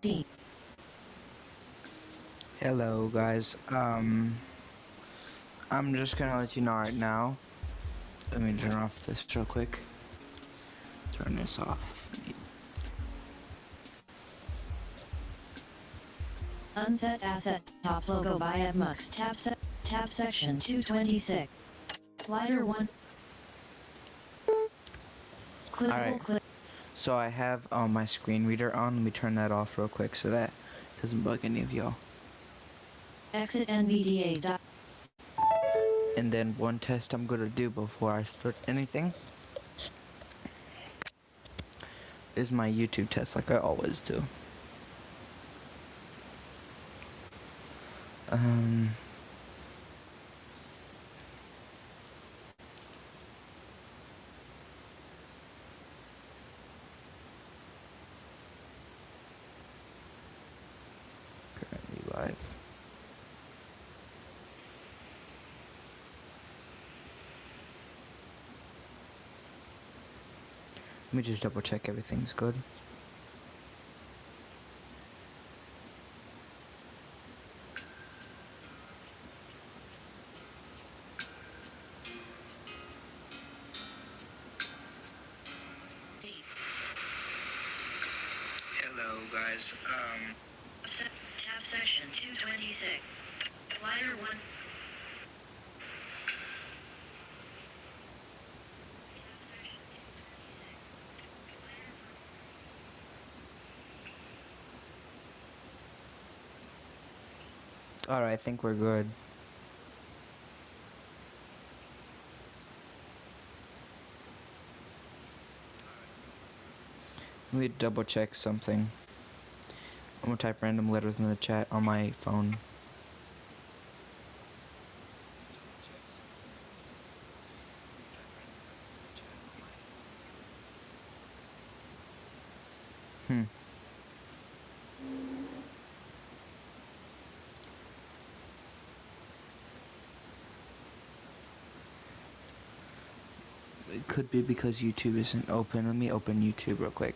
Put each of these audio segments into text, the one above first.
16. Hello guys, I'm just gonna let you know right now. Let me turn off this real quick. Turn this off. Unset asset, top logo by Evmux, tab section 226. Slider 1. Clickable Alright, click. so I have my screen reader on. Let me turn that off real quick so that doesn't bug any of y'all. Exit NVDA. And then one test I'm gonna do before I start anything is my YouTube test, like I always do. Currently live. Let me just double check everything's good. Hello guys, Tab section 226. Slider 1. alright, I think we're good. Let me double check something. I'm gonna type random letters in the chat on my phone. It could be because YouTube isn't open. Let me open YouTube real quick.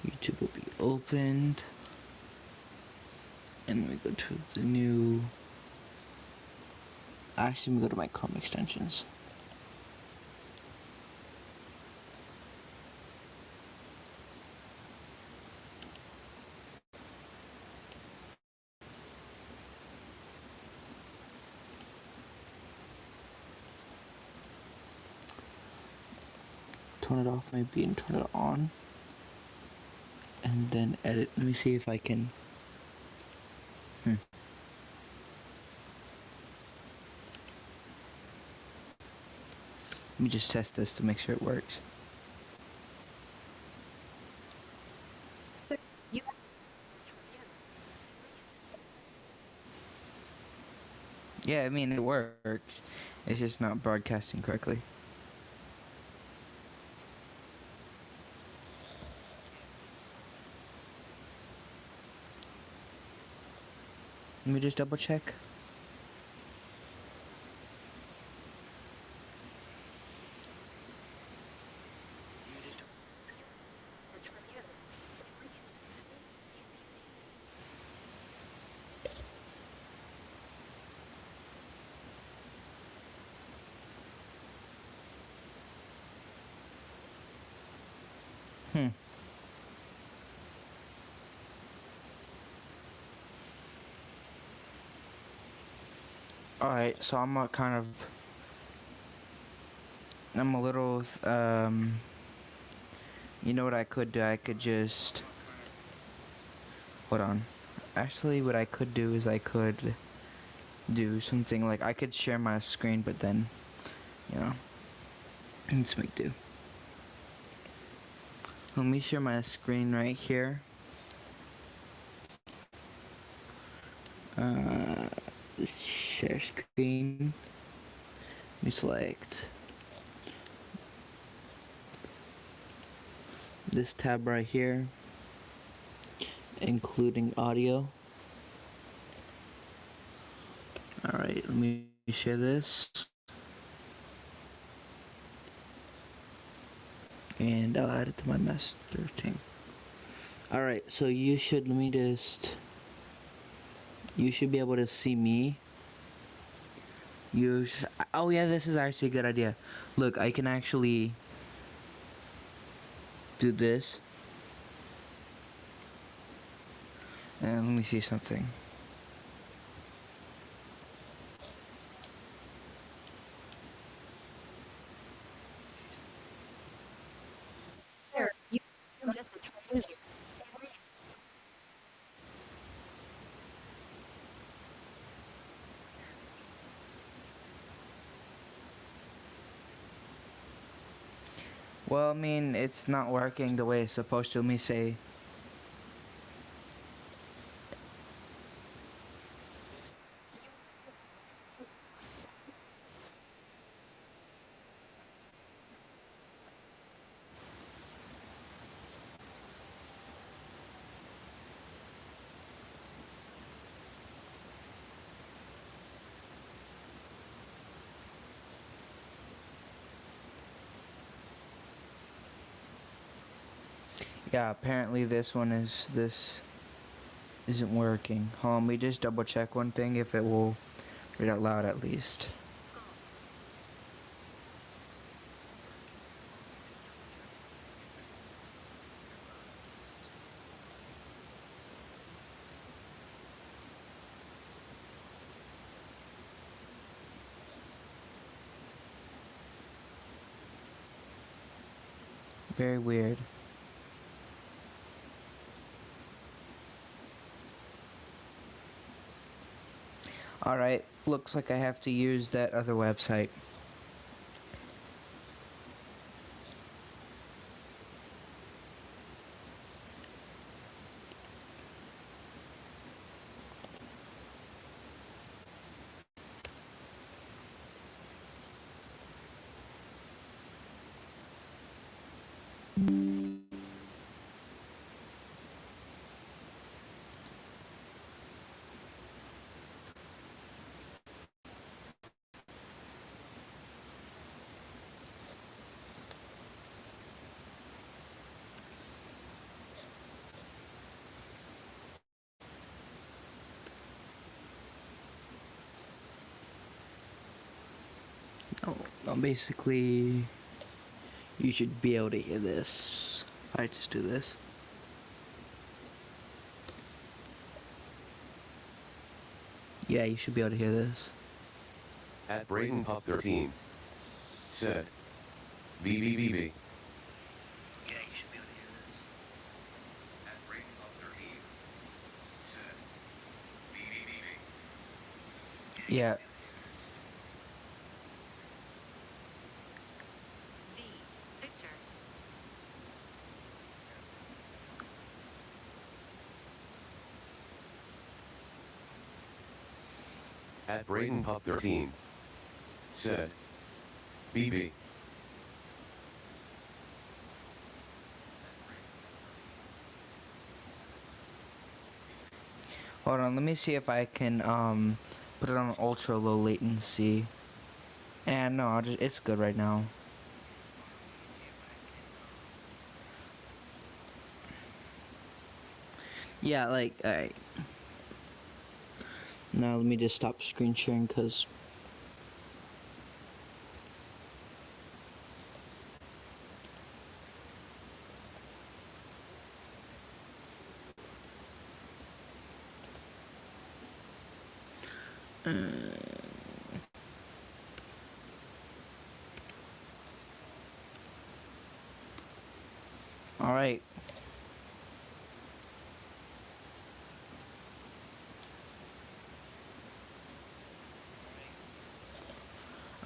YouTube will be opened. And we go to the new... Actually, we go to my Chrome extensions. Turn it off maybe and turn it on. And then edit. Let me see if I can... Let me just test this to make sure it works. Yeah, I mean, it works. It's just not broadcasting correctly. Let me just double check. Alright, so I'm a little, you know what I could do? I could just, hold on. Actually, what I could do is I could do something like, I could share my screen, but then, you know, let's make do. Let me share my screen right here. Share screen. Let me select this tab right here, including audio. Alright, let me share this. and I'll add it to my master thing. Alright, so you should be able to see me. Oh yeah, this is actually a good idea. Look, I can actually do this. And let me see something. Sir, you must control user. It reads. Well, I mean, it's not working the way it's supposed to. Let me say. Yeah, apparently this isn't working. Hold on, we just double check one thing if it will read out loud at least. Very weird. Alright, looks like I have to use that other website. Basically, you should be able to hear this. If I just do this. Yeah, you should be able to hear this. At Braden Pup 13 said, BBBB. Yeah, you should be able to hear this. At Braden Pup 13 said, BBBB. Yeah. V. Victor. At Braden Pup 13 said, BB. Hold on, let me see if I can put it on ultra low latency. And no, it's good right now. Yeah, like, alright. Now let me just stop screen sharing because alright.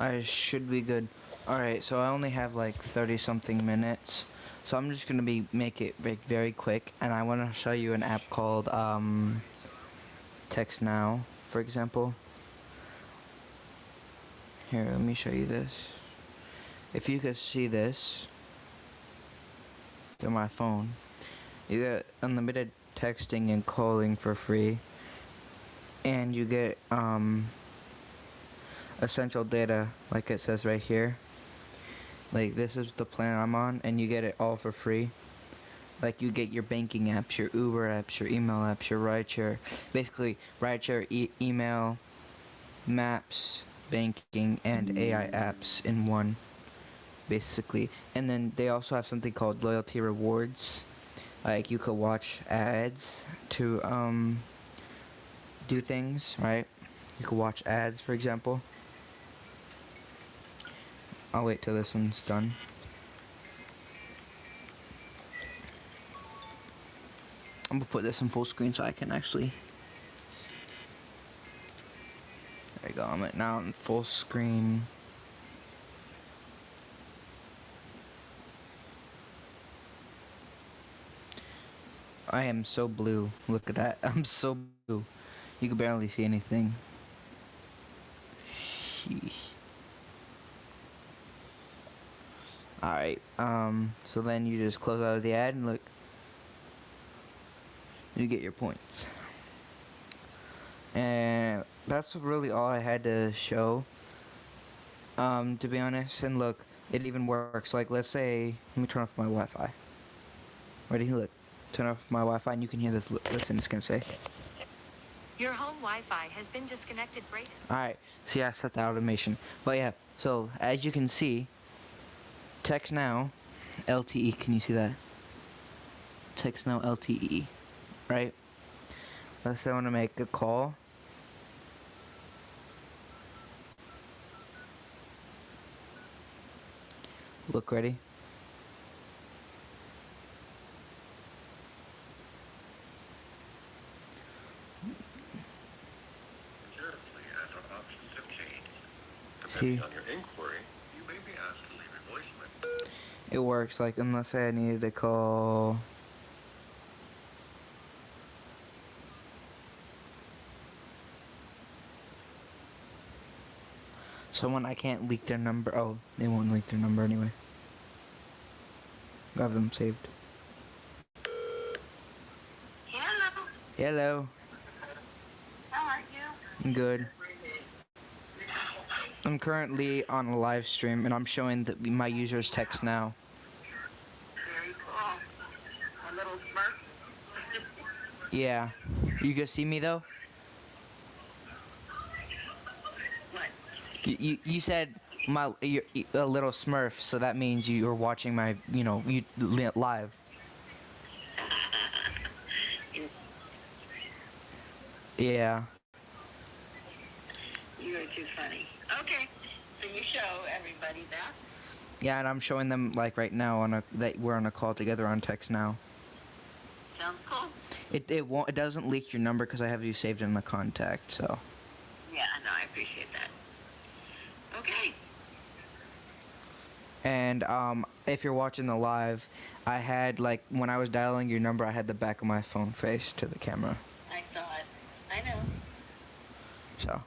I should be good. Alright, so I only have like 30 something minutes. So I'm just gonna make it very quick, and I wanna show you an app called Text Now, for example. Here, let me show you this. If you could see this through my phone, you get unlimited texting and calling for free, and you get essential data, like it says right here. Like, this is the plan I'm on, and you get it all for free. Like, you get your banking apps, your Uber apps, your email apps, your rideshare. Basically, rideshare, email, maps, banking, and AI apps in one, basically. And then they also have something called loyalty rewards. Like, you could watch ads to do things, right? You could watch ads, for example. I'll wait till this one's done. I'm gonna put this in full screen so I can actually. There you go. I'm now in full screen. I am so blue. Look at that. I'm so blue. You can barely see anything. Sheesh. Alright, so then you just close out of the ad and look. You get your points. And that's really all I had to show. To be honest, and look, it even works. Like, let's say, let me turn off my Wi-Fi. Ready? Look. Turn off my Wi-Fi and you can hear this. Listen, it's gonna say. Your home Wi-Fi has been disconnected, Brayden. Alright, so yeah, I set the automation. But yeah, so as you can see, text now, LTE, can you see that? Text now, LTE, right? Let's say I want to make a call. Look, ready? Depending on your inquiry, you may be asked to leave a voicemail. It works, like, unless I needed to call someone. I can't leak their number. Oh, they won't leak their number anyway. I have them saved. Hello. Hello. How are you? I'm good. I'm currently on a live stream and I'm showing my users text now. Very cool. A little smirk. Yeah. You can see me though? What? You said you're a little smurf, so that means you're watching my, live. Yeah. You are too funny. Okay. So you show everybody that? Yeah, and I'm showing them like right now that we're on a call together on text now. Sounds cool. It doesn't leak your number because I have you saved in the contact, so. Yeah, no, I appreciate that. Okay. And if you're watching the live, I had like when I was dialing your number, I had the back of my phone face to the camera. I saw it. I know. So.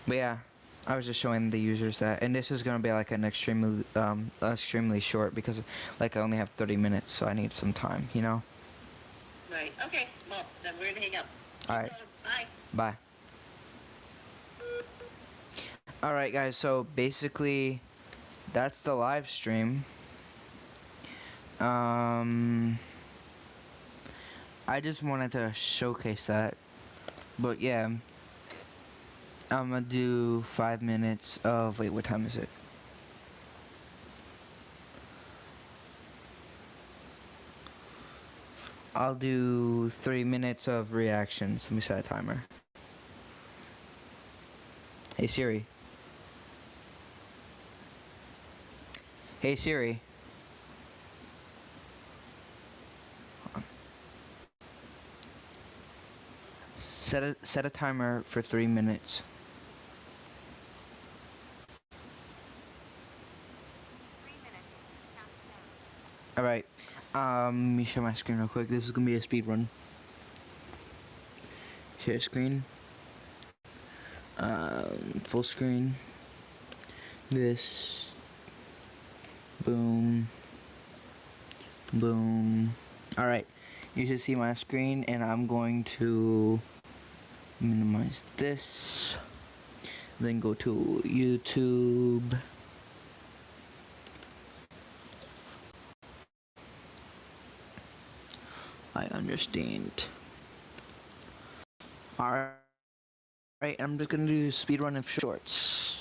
But yeah, I was just showing the users that, and this is gonna be like an extremely short because like I only have 30 minutes, so I need some time, you know. Right. Okay. Well, then we're gonna hang up. All right. Bye. Bye. All right, guys. So basically, that's the live stream. I just wanted to showcase that, but yeah. I'm gonna do 5 minutes of, wait, what time is it? I'll do 3 minutes of reactions. Let me set a timer. Hey Siri. Hey Siri. Hold on. Set a timer for 3 minutes. 3 minutes. Countdown. Alright, let me share my screen real quick. This is gonna be a speed run. Share screen. Full screen. This. Boom. Boom. Alright, you should see my screen, and I'm going to minimize this. Then go to YouTube. I understand. Alright, I'm just gonna do speedrun of shorts.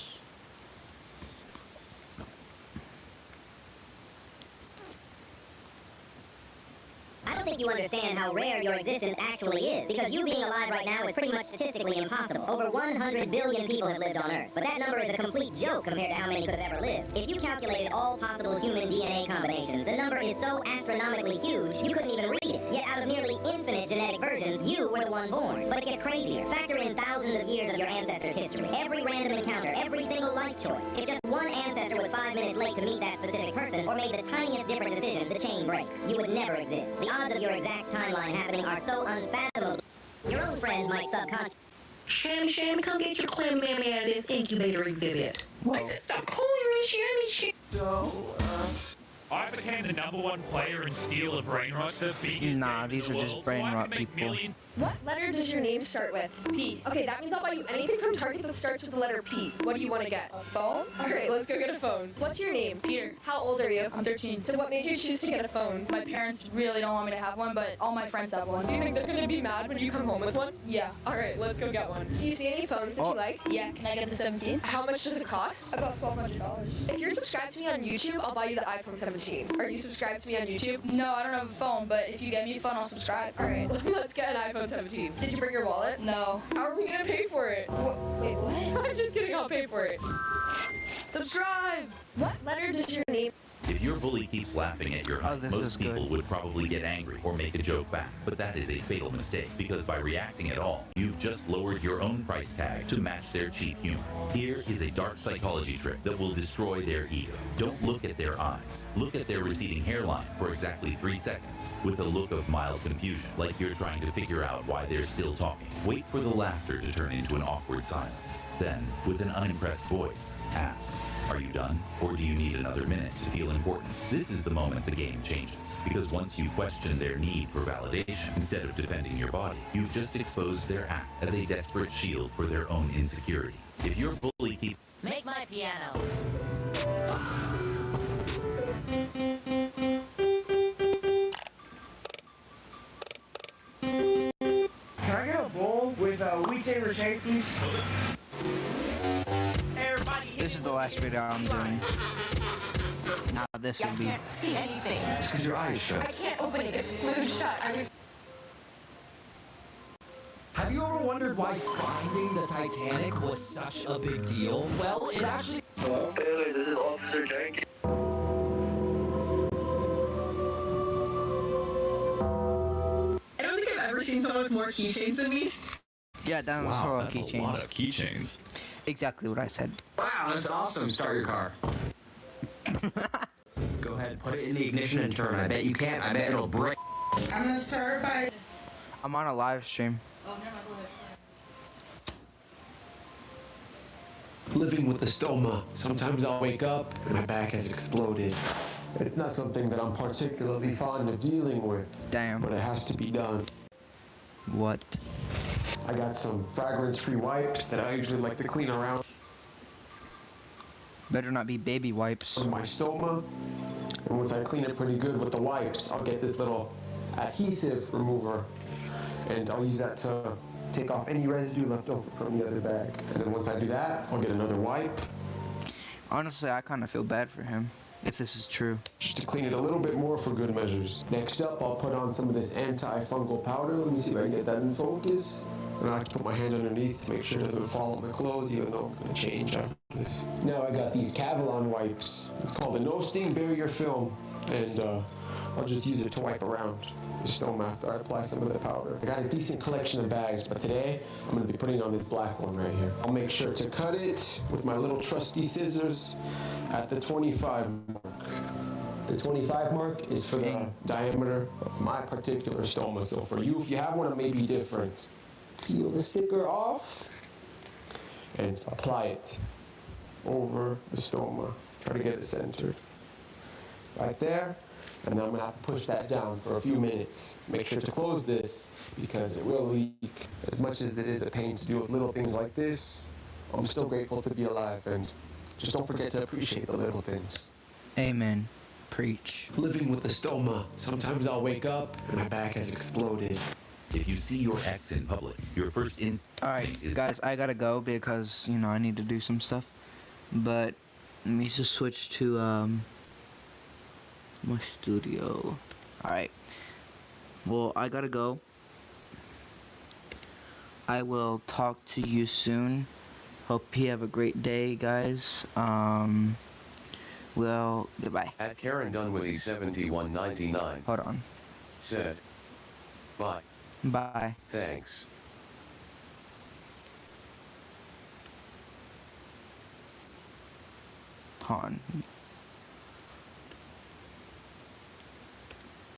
I don't think you understand how rare your existence actually is, because you being alive right now is pretty much statistically impossible. Over 100 billion people have lived on Earth, but that number is a complete joke compared to how many could have ever lived. If you calculated all possible human DNA combinations, the number is so astronomically huge, you couldn't even read it. Yet out of nearly infinite genetic versions, you were the one born. But it gets crazier. Factor in thousands of years of your ancestors' history, every random encounter, every single life choice. If just one ancestor was 5 minutes late to meet that specific person, or made the tiniest different decision, the chain breaks. You would never exist. The odds of your exact timeline happening are so unfathomable. Your own friends might subconsciously. Shammy, come get your clam mammy out of this incubator exhibit. I said, stop calling me Shammy. I became the #1 player in Steel and Brain Rot, the biggest Nah, game these in are the just world, brain so I rot can make people. millions. What letter does your name start with? P. Okay, that means I'll buy you anything from Target that starts with the letter P. What do you want to get? A phone? Alright, let's go get a phone. What's your name? Peter. How old are you? I'm 13. So what made you choose to get a phone? My parents really don't want me to have one, but all my friends have one. Do you think they're gonna be mad when you come home with one? Yeah. Alright, let's go get one. Do you see any phones that you like? Yeah, can I get the 17? How much does it cost? About $1,200. If you're subscribed to me on YouTube, I'll buy you the iPhone 17. Are you subscribed to me on YouTube? No, I don't have a phone, but if you get me a phone, I'll subscribe. Alright, let's get an iPhone 17. Did you bring your wallet? No. How are we gonna pay for it? Wait, what? I'm just kidding, I'll pay for it. Subscribe! What letter does your name? If your bully keeps laughing at your height, this most is good. people would probably get angry or make a joke back. But that is a fatal mistake, because by reacting at all, you've just lowered your own price tag to match their cheap humor. Here is a dark psychology trick that will destroy their ego. Don't look at their eyes. Look at their receding hairline for exactly 3 seconds, with a look of mild confusion, like you're trying to figure out why they're still talking. Wait for the laughter to turn into an awkward silence. Then, with an unimpressed voice, ask, "Are you done? Or do you need another minute to feel important?" This is the moment the game changes, because once you question their need for validation instead of defending your body, you've just exposed their act as a desperate shield for their own insecurity. If your bully keeps... Make my piano. Can I get a bowl with wheat tater shake, please? This is the last video I'm doing. Now this will be. See anything. It's because your eye is shut. I can't open it, it's glued shut. Have you ever wondered why finding the Titanic was such a big deal? Well, it actually... Hello, Bailey, this is Officer Jenkins. I don't think I've ever seen someone with more keychains than me. Yeah, down the hall That's a lot keychains. of keychains. Exactly what I said. Wow, that's awesome. Start your car. Go ahead, put it in the ignition and turn. I bet you can't. I bet it'll break. I'm gonna start by... I'm on a live stream. Living with a stoma. Sometimes I'll wake up and my back has exploded. It's not something that I'm particularly fond of dealing with. Damn. But it has to be done. What? I got some fragrance-free wipes that I usually like to clean around Better not be baby wipes. my stoma. And once I clean it pretty good with the wipes, I'll get this little adhesive remover. And I'll use that to take off any residue left over from the other bag. And then once I do that, I'll get another wipe Honestly, I kind of feel bad for him, if this is true. just to clean it a little bit more for good measures. Next up, I'll put on some of this anti-fungal powder. Let me see if I can get that in focus. And I like to put my hand underneath to make sure it doesn't fall on my clothes, even though I'm going to change after this. Now I got these Cavalon wipes. It's called a No Stain Barrier Film. And I'll just use it to wipe around the stoma after I apply some of the powder. I got a decent collection of bags, but today I'm going to be putting on this black one right here. I'll make sure to cut it with my little trusty scissors at the 25 mark. The 25 mark is for the diameter of my particular stoma. So for you, if you have one, it may be different. Peel the sticker off and apply it over the stoma. Try to get it centered. Right there. And then I'm gonna have to push that down for a few minutes. Make sure to close this because it will leak. As much as it is a pain to deal with little things like this, I'm still grateful to be alive, and just don't forget to appreciate the little things. Amen. Preach. Living with a stoma. Sometimes I'll wake up and my back has exploded. If you see your ex in public, your first instinct Alright, is guys, I gotta go because, you know, I need to do some stuff. But let me just switch to my studio. Alright. Well, I gotta go. I will talk to you soon. Hope you have a great day, guys. Well, goodbye. At Karen Dunwoody 7199. Hold on. Said. Bye. Bye. Thanks. Hold on.